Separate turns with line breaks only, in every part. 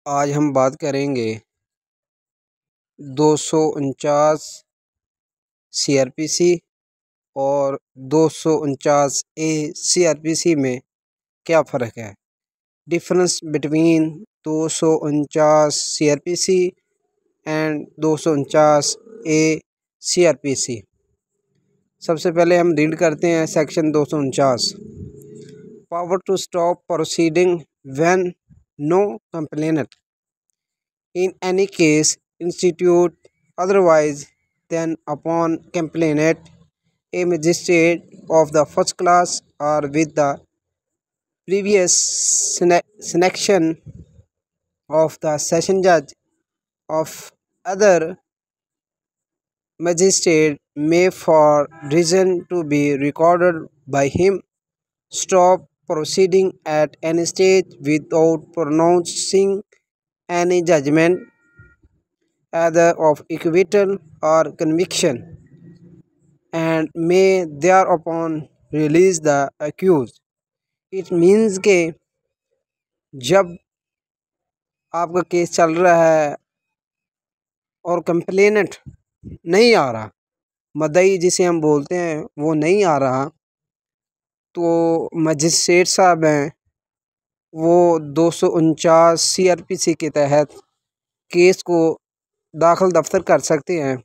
आज हम बात करेंगे 249 CRPC और 249 ACRPC में क्या फ़र्क है। Difference between 249 CRPC and 249 ACRPC। सबसे पहले हम रीड करते हैं section 249। Power to stop proceeding when no complainant in any case institute otherwise than upon complaint a magistrate of the first class or with the previous selection of the session judge of other magistrate may for reason to be recorded by him stop proceeding at any stage without pronouncing any judgment either of acquittal or conviction and may thereupon release the accused. It means के जब आपका case चल रहा है और complainant नहीं आ रहा, मदई जिसे हम बोलते हैं वो नहीं आ रहा, तो मजिस्ट्रेट साहब हैं वो 249 CRPC के तहत केस को दाखिल दफ्तर कर सकते हैं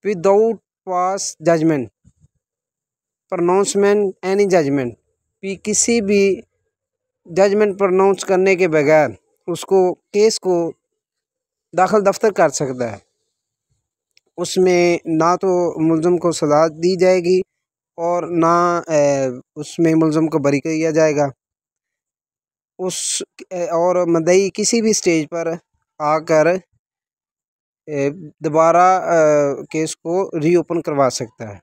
विदाउट पास जजमेंट प्रोनाउंसमेंट एनी जजमेंट, किसी भी जजमेंट प्रोनाउंस करने के बगैर उसको केस को दाखिल दफ्तर कर सकता है। उसमें ना तो मुल्ज़िम को सज़ा दी जाएगी और ना उसमें मुल्ज़िम को बरी किया जाएगा। उस और मदई किसी भी स्टेज पर आकर दोबारा केस को रीओपन करवा सकता है।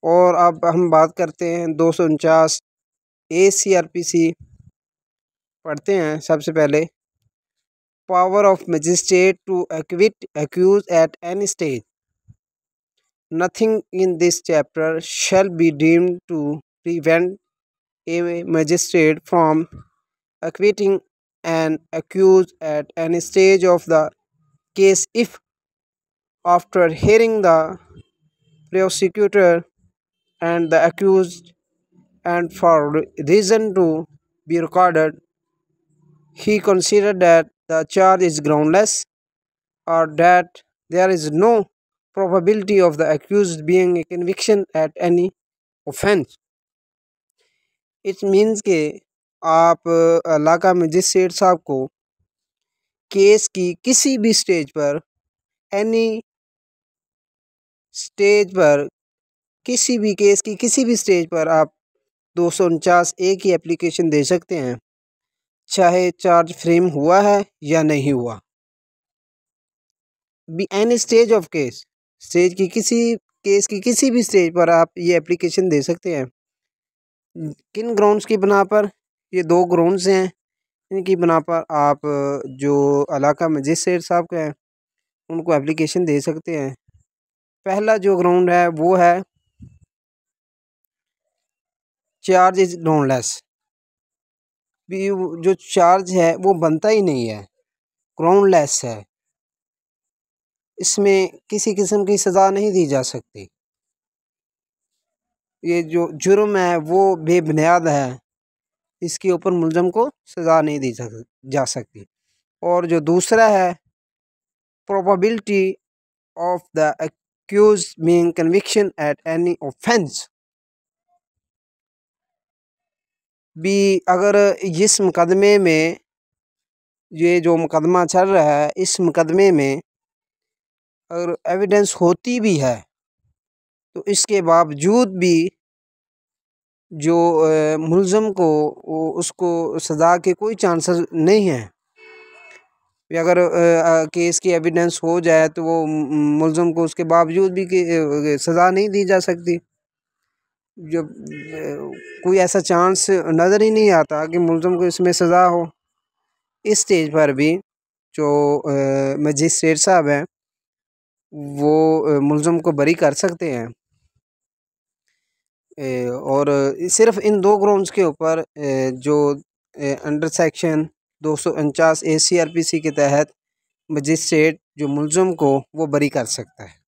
और अब हम बात करते हैं 249 ACRPC पढ़ते हैं। सबसे पहले power of magistrate to acquit accuse at any stage nothing in this chapter shall be deemed to prevent a magistrate from acquitting an accused at any stage of the case if after hearing the prosecutor and the accused and for reason to be recorded he considered that the charge is groundless or that there is no probability of the accused being a conviction at any offense. It means के आप इलाका magistrate साहब को case की किसी भी stage पर any stage पर किसी भी केस की किसी भी स्टेज पर आप 249 A की एप्लीकेशन दे सकते हैं, चाहे चार्ज फ्रेम हुआ है या नहीं हुआ। Be any stage of case, stage की किसी केस की किसी भी स्टेज पर आप ये एप्लीकेशन दे सकते हैं। किन ग्राउंड्स की बना पर? ये दो ग्राउंड्स हैं, इनकी बना पर आप जो इलाका मजिस्ट्रेट साहब के हैं उनको एप्लीकेशन दे सकते हैं। पहला जो ग्राउंड है वो है चार्ज इज ग्राउंडलेस, भी जो चार्ज है वो बनता ही नहीं है, ग्राउंडलेस है, इसमें किसी किस्म की सज़ा नहीं दी जा सकती। ये जो जुर्म है वो बेबुनियाद है, इसके ऊपर मुल्ज़म को सज़ा नहीं दी जा सकती। और जो दूसरा है probability of the accuse being conviction at any offence, भी अगर इस मुकदमे में ये जो मुकदमा चल रहा है इस मुकदमे में अगर एविडेंस होती भी है तो इसके बावजूद भी जो मुल्ज़म को उसको सज़ा के कोई चांसेस नहीं है। अगर केस की एविडेंस हो जाए तो वो मुल्ज़म को उसके बावजूद भी सज़ा नहीं दी जा सकती। जब कोई ऐसा चांस नज़र ही नहीं आता कि मुल्ज़म को इसमें सज़ा हो। इस स्टेज पर भी जो मजिस्ट्रेट साहब हैं वो मुल्ज़म को बरी कर सकते हैं। और सिर्फ इन दो ग्राउंड्स के ऊपर जो अंडर सेक्शन 249 ACRPC के तहत मजिस्ट्रेट जो मुलज़म को वो बरी कर सकता है।